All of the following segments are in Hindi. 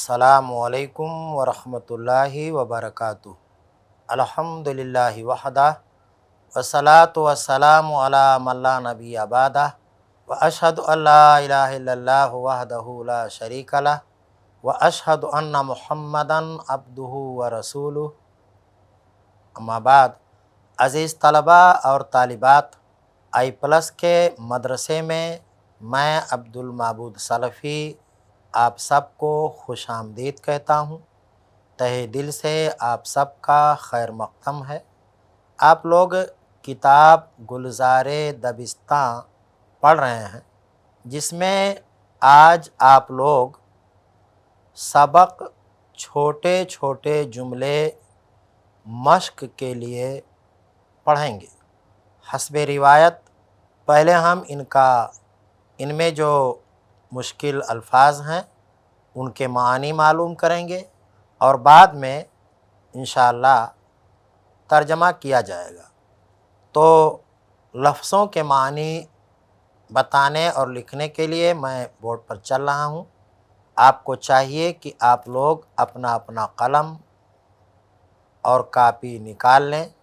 अस्सलामुअलैकुम वरहमतुल्लाहि वबरकातुहू। अल्हम्दुलिल्लाहि वहदा वस्सलातु वस्सलामु अला मन ला नबिय्य बअदा व अशहदु अल्ला इलाहा इल्लल्लाहु वहदहु ला शरीका लह व अशहदु अन्ना मुहम्मदन अब्दुहु व रसूलुहु। अम्मा बाद, अज़ीज़ तलबा और तालिबात, आई प्लस के मदरसे में मैं अब्दुल माबूद सलफ़ी आप सबको खुश आमदीद कहता हूँ। तहे दिल से आप सबका खैर मक़दम है। आप लोग किताब गुलज़ारे दबिस्तां पढ़ रहे हैं, जिसमें आज आप लोग सबक छोटे छोटे जुमले मश्क के लिए पढ़ेंगे। हस्बे रिवायत पहले हम इनमें जो मुश्किल अल्फाज हैं उनके मानी मालूम करेंगे और बाद में इंशाअल्लाह तर्जमा किया जाएगा। तो लफ्ज़ों के मानी बताने और लिखने के लिए मैं बोर्ड पर चल रहा हूँ। आपको चाहिए कि आप लोग अपना अपना कलम और कापी निकाल लें।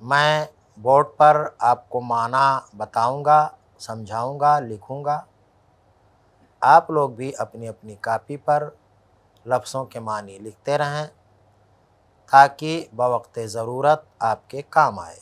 मैं बोर्ड पर आपको माना बताऊंगा, समझाऊंगा, लिखूंगा। आप लोग भी अपनी अपनी कापी पर लफ्ज़ों के मानी लिखते रहें ताकि बवक्त ज़रूरत आपके काम आए।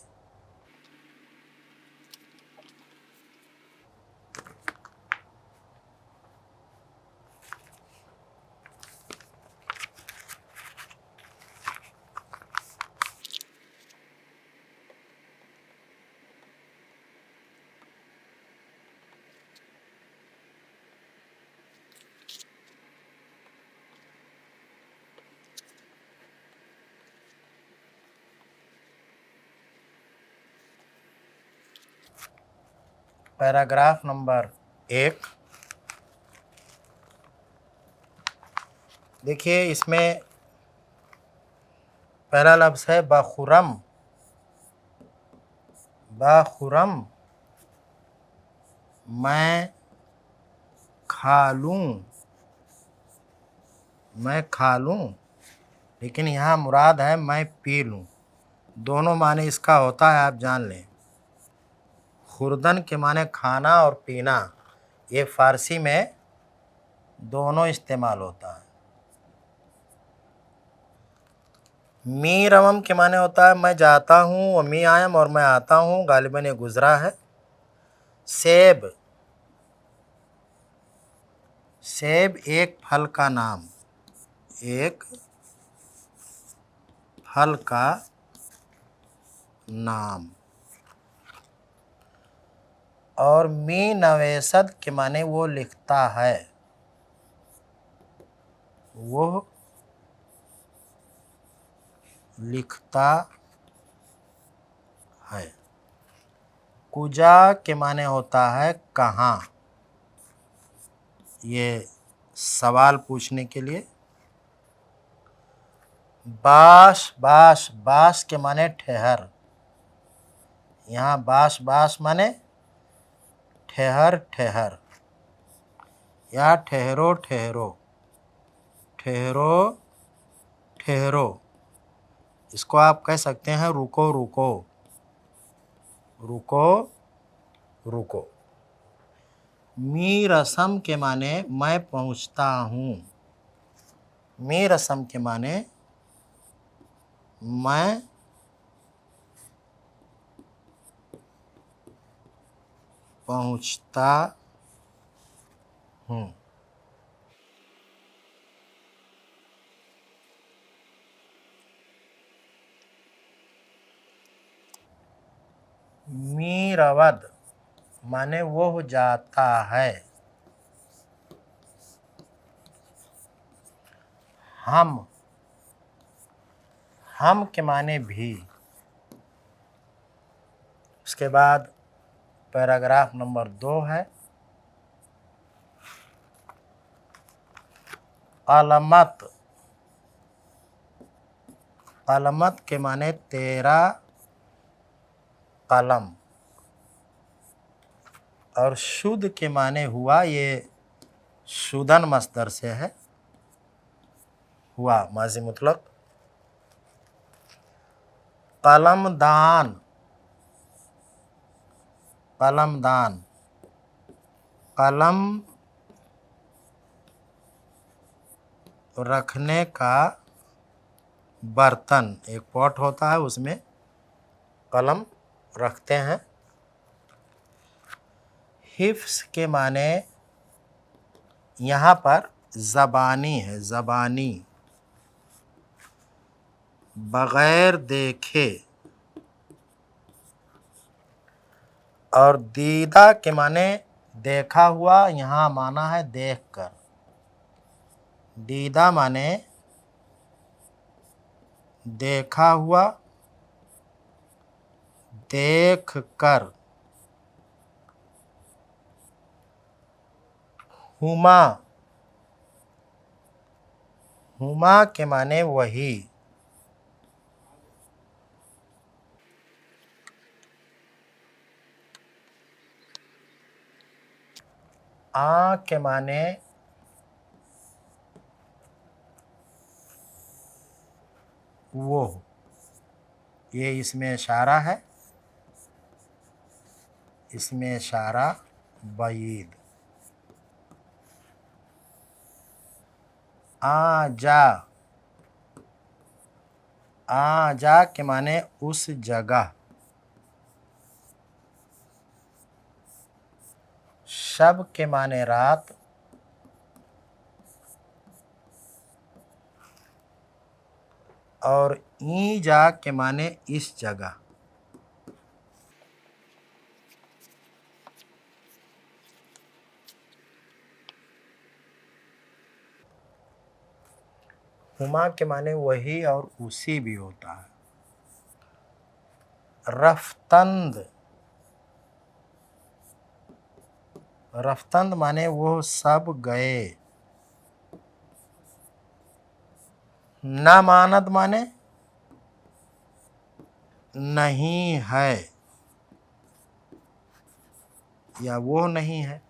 पैराग्राफ नंबर 1 देखिए, इसमें पहला लफ्ज़ है बखुरम। बखुरम मैं खा लूँ, मैं खा लूँ, लेकिन यहाँ मुराद है मैं पी लूँ। दोनों माने इसका होता है, आप जान लें। खुर्दन के माने खाना और पीना, ये फ़ारसी में दोनों इस्तेमाल होता है। मी रवम के माने होता है मैं जाता हूँ, और मी आयम और मैं आता हूँ, गालिबन ये गुज़रा है। सेब, सेब एक फल का नाम, एक फल का नाम। और मी नवेसद के माने वो लिखता है, वो लिखता है। कुजा के माने होता है कहाँ, ये सवाल पूछने के लिए। बाश, बाश, बाश के माने ठहर। यहाँ बाश बाश माने ठहर ठहर, या ठहरो ठहरो, ठहरो ठहरो। इसको आप कह सकते हैं रुको रुको, रुको रुको। मी रसम के माने मैं पहुँचता हूँ। मी रसम के माने मैं पहुँचता हूँ। मी रवद माने वो जाता है। हम के माने भी। उसके बाद पैराग्राफ नंबर 2 है अलमत। अलमत के माने तेरा कलम, और शुद्ध के माने हुआ, ये शुदन मस्दर से है। हुआ, माजी मुतलक। कलमदान, कलमदान, कलम रखने का बर्तन, एक पॉट होता है उसमें कलम रखते हैं। हिफ्स के माने यहाँ पर ज़बानी है, ज़बानी, बग़ैर देखे। और दीदा के माने देखा हुआ, यहाँ माना है देख कर। दीदा माने देखा हुआ, देख कर। हुमा, हुमा के माने वही। आ के माने वो, ये इसमें इशारा है, इसमें इशारा बईद। आ जा, आ जा के माने उस जगह। शब के माने रात। और ई जा के माने इस जगह। हुमा के माने वही और उसी भी होता है। रफ्तंद, रफ्तंद माने वो सब गए। नामानद माने नहीं है या वो नहीं है।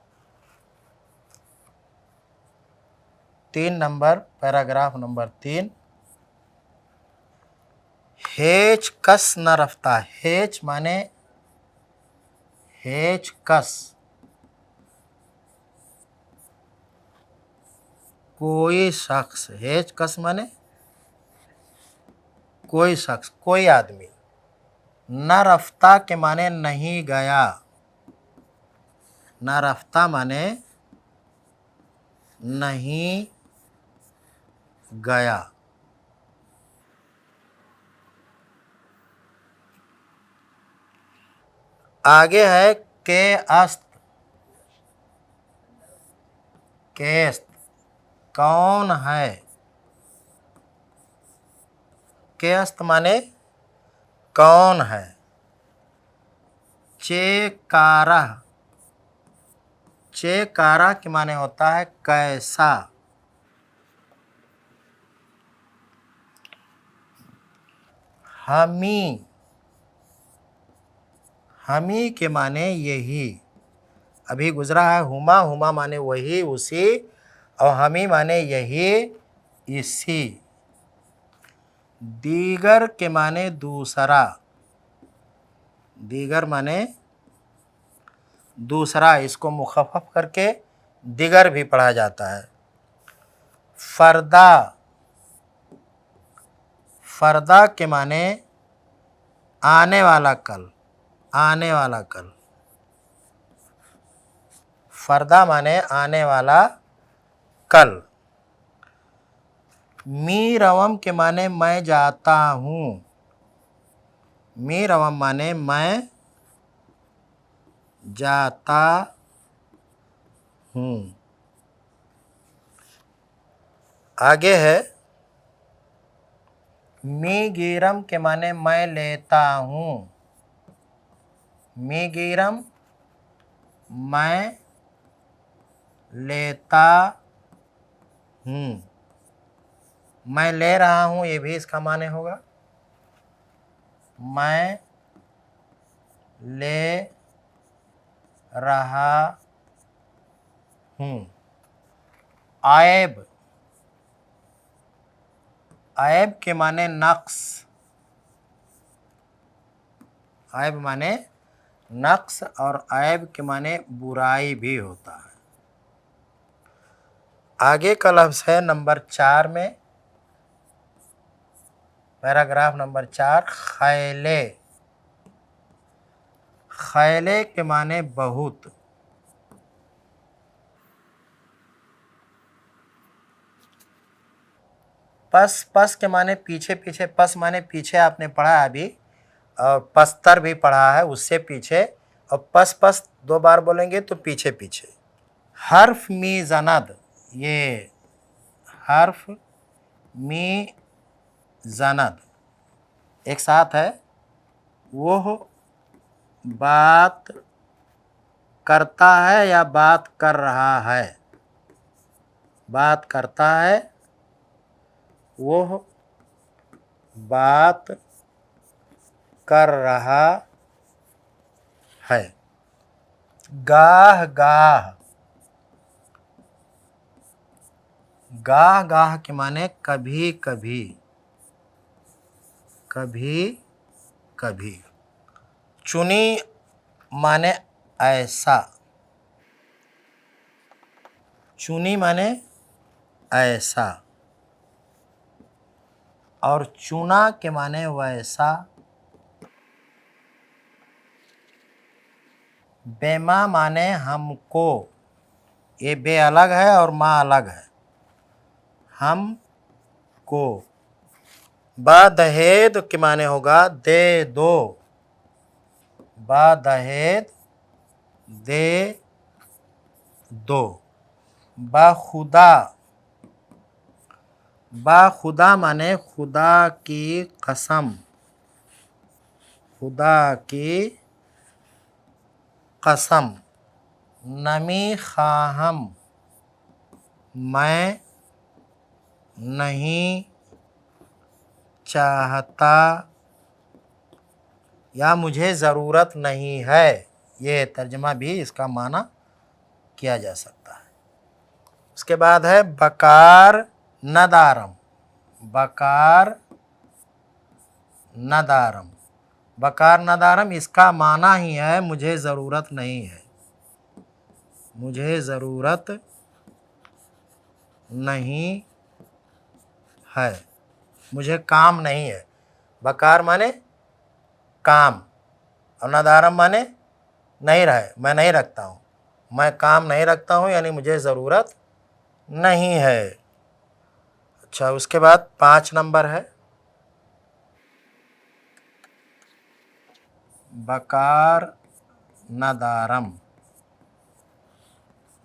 3 नंबर, पैराग्राफ नंबर 3। हेच कस न रफ्ता, हेच माने हेच कस, कोई शख्स। हेच कस माने कोई शख्स, कोई आदमी। न रफ्ता के माने नहीं गया, न रफ्ता माने नहीं गया। आगे है के अस्त, केस्त, कौन है। के अस्त माने कौन है। चेकारा, चेकारा के माने होता है कैसा। हमी, हमी के माने यही। अभी गुजरा है हुमा, हुमा माने वही उसी, और हमी माने यही इसी। दीगर के माने दूसरा, दीगर माने दूसरा, इसको मुखफ़फ़ करके दिगर भी पढ़ा जाता है। फ़रदा, फ़रदा के माने आने वाला कल, आने वाला कल। फ़रदा माने आने वाला कल। मी रवम के माने मैं जाता हूँ, मी रवम माने मैं जाता हूँ। आगे है मी गिरम के माने मैं लेता हूँ, मी गिरम मैं लेता हूँ। मैं ले रहा हूँ, ये भी इसका माने होगा, मैं ले रहा हूँ। आयब, ऐब के माने नक्स, ऐब माने नक्स और ऐब के माने बुराई भी होता है। आगे का लफ्ज़ है नंबर 4 में, पैराग्राफ नंबर 4, खैले। खैले के माने बहुत। पस, पस के माने पीछे पीछे, पस माने पीछे आपने पढ़ा है अभी, और पस्तर भी पढ़ा है उससे पीछे, और पस पस 2 बार बोलेंगे तो पीछे पीछे। हर्फ मी जनद, ये हर्फ मी जनद एक साथ है। वो बात करता है या बात कर रहा है, बात करता है, वो बात कर रहा है। गाह गाह, गाह गाह के माने कभी कभी, कभी कभी। चुनी माने ऐसा, चुनी माने ऐसा, और चुना के माने वैसा। बेमा माने हमको, ये बे अलग है और माँ अलग है, हम को। बादहेद के माने होगा दे दो, बादहेद दे दो। बाखुदा, बाखुदा माने खुदा की कसम, खुदा की कसम। नमी खाहम, मैं नहीं चाहता या मुझे ज़रूरत नहीं है, ये तर्जमा भी इसका माना किया जा सकता है। उसके बाद है बकार नदारम, बकार नदारम। बकार नदारम इसका माना ही है मुझे ज़रूरत नहीं है, मुझे ज़रूरत नहीं है, मुझे काम नहीं है। बकार माने काम, और नदारम माने नहीं रहे, मैं नहीं रखता हूँ, मैं काम नहीं रखता हूँ, यानी मुझे ज़रूरत नहीं है। अच्छा, उसके बाद 5 नंबर है बकार नदारम,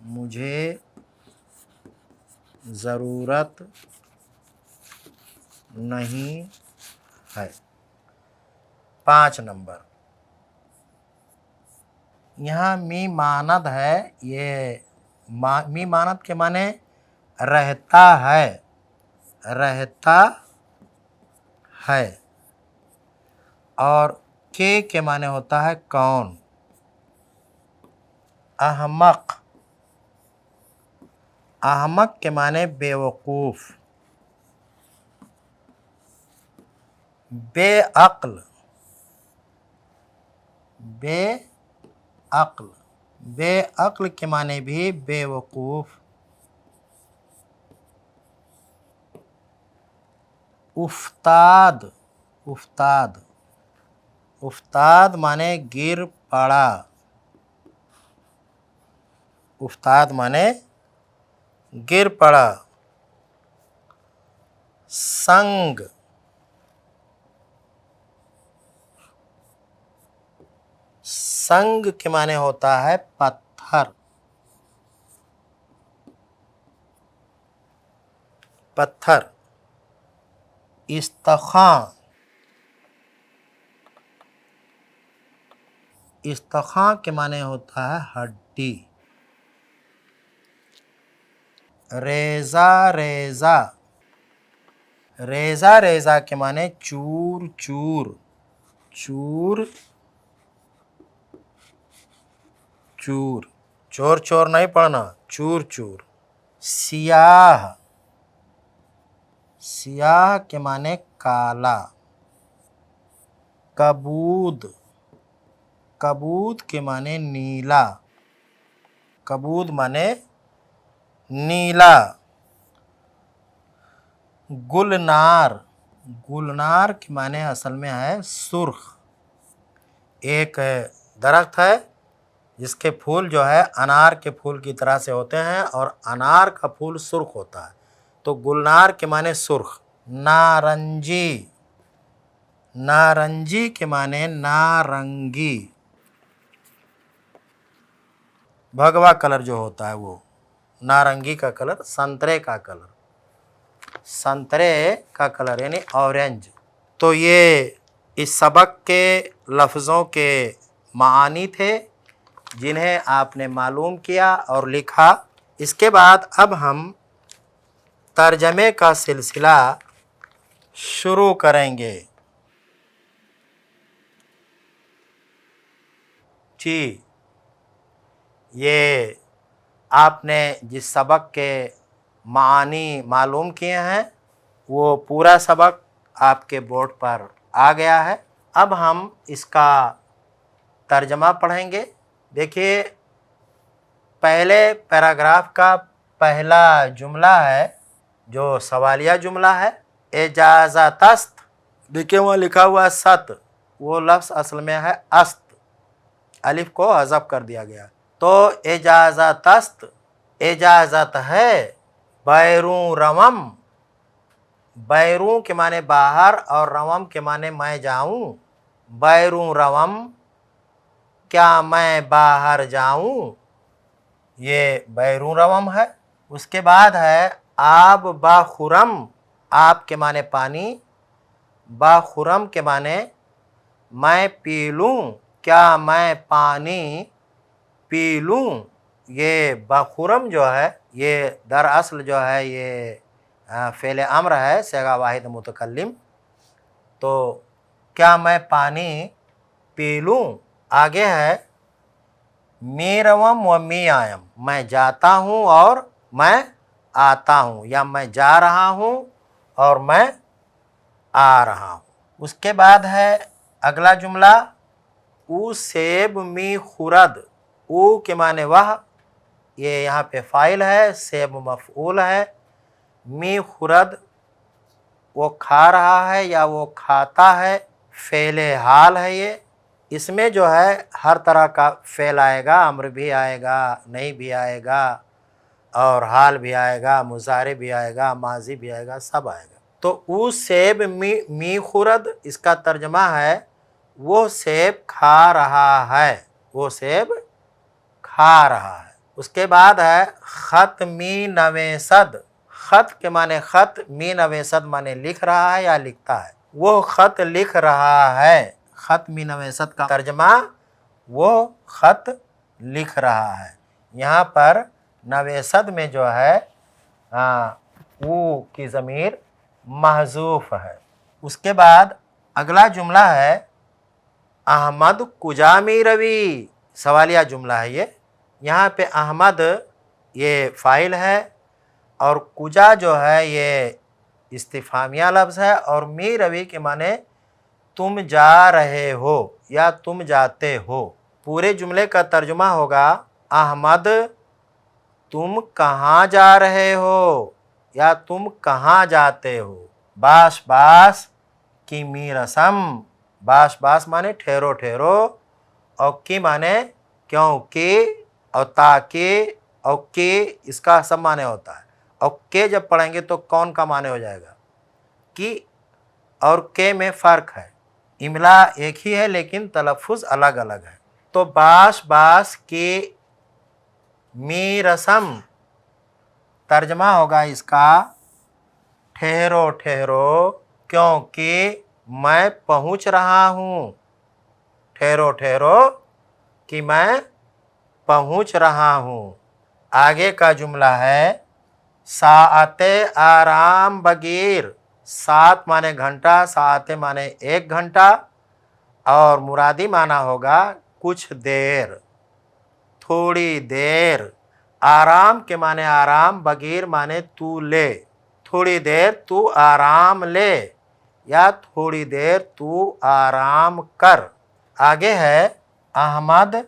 मुझे ज़रूरत नहीं है। 5 नंबर। यहाँ मी मानद है, ये मी मानद के माने रहता है, रहता है, और के माने होता है कौन। अहमक, अहमक के माने बेवकूफ़। बेअक्ल, बेअक्ल, बेअक्ल के माने भी बेवकूफ़। उफ्ताद, उफ्ताद, उफ्ताद माने गिर पड़ा, उफ्ताद माने गिर पड़ा। संग, संग के माने होता है पत्थर, पत्थर। इस्तखां, इस्तखां के माने होता है हड्डी। रेज़ा रेज़ा, रेज़ा रेज़ा के माने चूर चूर, चूर चूर, चोर चोर नहीं पढ़ना, चूर चूर। सियाह, सियाह के माने काला। कबूद, कबूद के माने नीला। कबूद माने नीला। गुलनार, गुलनार के माने असल में है सुर्ख। एक दरख्त है जिसके फूल जो है अनार के फूल की तरह से होते हैं और अनार का फूल सुर्ख होता है, तो गुलनार के माने सुर्ख। नारंजी, नारंजी के माने नारंगी। भगवा कलर जो होता है वो नारंगी का कलर, संतरे का कलर, संतरे का कलर यानी ऑरेंज। तो ये इस सबक के लफ्ज़ों के मानी थे जिन्हें आपने मालूम किया और लिखा। इसके बाद अब हम तर्जमे का सिलसिला शुरू करेंगे। जी, ये आपने जिस सबक के मानी मालूम किए हैं वो पूरा सबक आपके बोर्ड पर आ गया है। अब हम इसका तर्जमा पढ़ेंगे। देखिए, पहले पैराग्राफ का पहला जुमला है जो सवालिया जुमला है। इजाज़तस्त, देखिए वहाँ लिखा हुआ सत, वो लफ्ज़ असल में है अस्त, अलिफ को हज़फ कर दिया गया। तो इजाज़तस्त, इजाज़त है। बैरून रवम, बैरून के माने बाहर और रवम के माने मैं जाऊं। बैरून रवम, क्या मैं बाहर जाऊं, ये बैरून रवम है। उसके बाद है आब बाखुरम, आप के माने पानी, बाखुरम के माने मैं पी लूँ, क्या मैं पानी पी लूँ। ये बाखुरम जो है ये दरअसल जो है ये फ़ेल अम्र है, सेगा वाहिद मुतकल्लिम। तो क्या मैं पानी पी लूँ। आगे है मीरवम व मी आयम, मैं जाता हूँ और मैं आता हूँ, या मैं जा रहा हूँ और मैं आ रहा हूँ। उसके बाद है अगला जुमला, ऊ सेब मी खुरद, ऊ के माने वह, ये यहाँ पे फ़ाइल है, सेब मफ़ऊल है। मी खुरद, वो खा रहा है या वो खाता है, फ़ेले हाल है ये। इसमें जो है हर तरह का फ़ेल आएगा, अम्र भी आएगा, नहीं भी आएगा, और हाल भी आएगा, मुज़ारे भी आएगा, माजी भी आएगा, सब आएगा। तो ऊ सेब मी खुरद, इसका तर्जमा है वो सेब खा रहा है, वो सेब खा रहा है। उसके बाद है ख़त मी नवेसद, ख़त के माने ख़त, मी नवेसद माने लिख रहा है या लिखता है, वो ख़त लिख रहा है। ख़त मी नवेसद का तर्जमा वो ख़त लिख रहा है। यहाँ पर नवेसद में जो है वो की ज़मीर महजूफ़ है। उसके बाद अगला जुमला है अहमद कुजामी रवि, सवालिया जुमला है ये। यहाँ पे अहमद ये फ़ाइल है और कुजा जो है ये इस्तिफ़ामिया लफ्ज़ है, और मी रवि के माने तुम जा रहे हो या तुम जाते हो। पूरे जुमले का तर्जुमा होगा अहमद तुम कहाँ जा रहे हो या तुम कहाँ जाते हो। बाश बाश की मी रसम, बाश बाश माने ठहरो ठहरो, और की माने क्योंकि, और ताकि, और के इसका सब माने होता है। और के जब पढ़ेंगे तो कौन का माने हो जाएगा, कि और के में फ़र्क है, इमला एक ही है लेकिन तलफ़ुज़ अलग अलग है। तो बाश बाश के मी रसम, तर्जमा होगा इसका ठहरो ठहरो क्योंकि मैं पहुँच रहा हूँ। ठहरो ठहरो कि मैं पहुँच रहा हूँ। आगे का जुमला है साअते आराम बगीर, सात माने घंटा, साअते माने एक घंटा, और मुरादी माना होगा कुछ देर, थोड़ी देर। आराम के माने आराम, बगीर माने तू ले, थोड़ी देर तू आराम ले या थोड़ी देर तू आराम कर। आगे है अहमद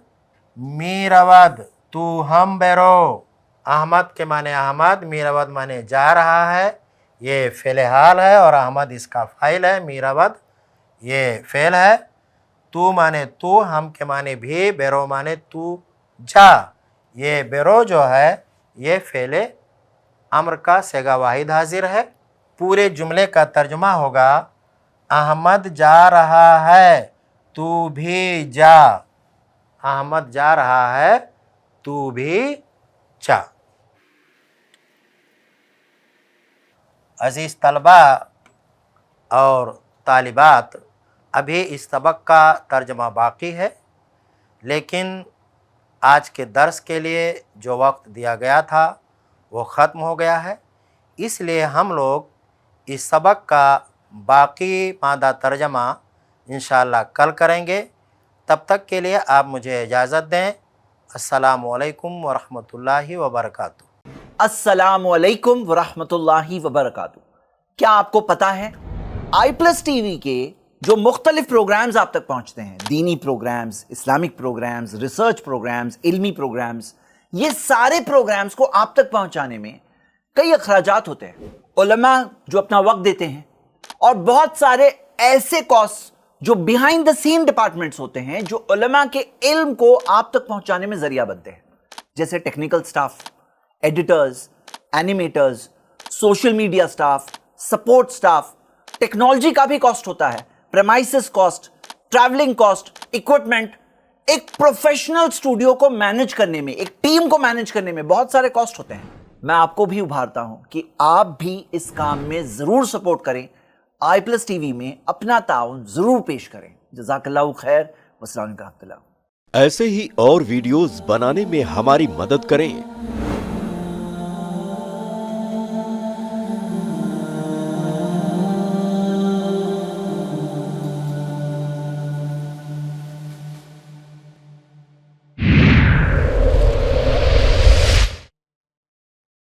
मीरवद तू हम बेरो। अहमद के माने अहमद, मीरवद माने जा रहा है, ये फ़िलहाल है और अहमद इसका फ़ाइल है, मीरवद ये फ़ेल है। तू माने तू, हम के माने भी, बेरो माने तू जा। ये बेरो जो है ये फ़ेले अम्र का सेगा वाहिद हाजिर है। पूरे जुमले का तर्जुमा होगा अहमद जा रहा है तू भी जा। अहमद जा रहा है तू भी जा। अजीज़ तलबा और तालिबात, अभी इस सबक का तर्जमा बाकी है, लेकिन आज के दर्स के लिए जो वक्त दिया गया था वो ख़त्म हो गया है। इसलिए हम लोग इस सबक का बाकी मादा तर्जमा इंशाअल्लाह कल करेंगे। तब तक के लिए आप मुझे इजाज़त दें। अस्सलामु अलैकुम वरहमतुल्लाहि वबरकातुहू। अस्सलामु अलैकुम वरहमतुल्लाहि वबरकातुहू। क्या आपको पता है iPlus TV के जो मुख्तलिफ प्रोग्राम्स आप तक पहुंचते हैं, दीनी programmes, Islamic programmes, research programmes, इल्मी प्रोग्राम्स, ये सारे प्रोग्राम्स को आप तक पहुंचाने में कई अखराजात होते हैं। उलमा जो अपना वक्त देते हैं और बहुत सारे ऐसे कॉस्ट जो बिहाइंड द सीन डिपार्टमेंट्स होते हैं जो उलमा के इल्म को आप तक पहुंचाने में जरिया बनते हैं, जैसे technical staff, editors, animators, social media staff, support staff. Technology का भी कॉस्ट होता है, premises cost, travelling cost, equipment. एक प्रोफेशनल स्टूडियो को मैनेज करने में, एक टीम को मैनेज करने में बहुत सारे कॉस्ट होते हैं। मैं आपको भी उभारता हूं कि आप भी इस काम में जरूर सपोर्ट करें, iPlus TV में अपना ताउन जरूर पेश करें। जज़ाकल्लाहु खैर। वस्सलाम अलैकुम। ऐसे ही और वीडियोस बनाने में हमारी मदद करें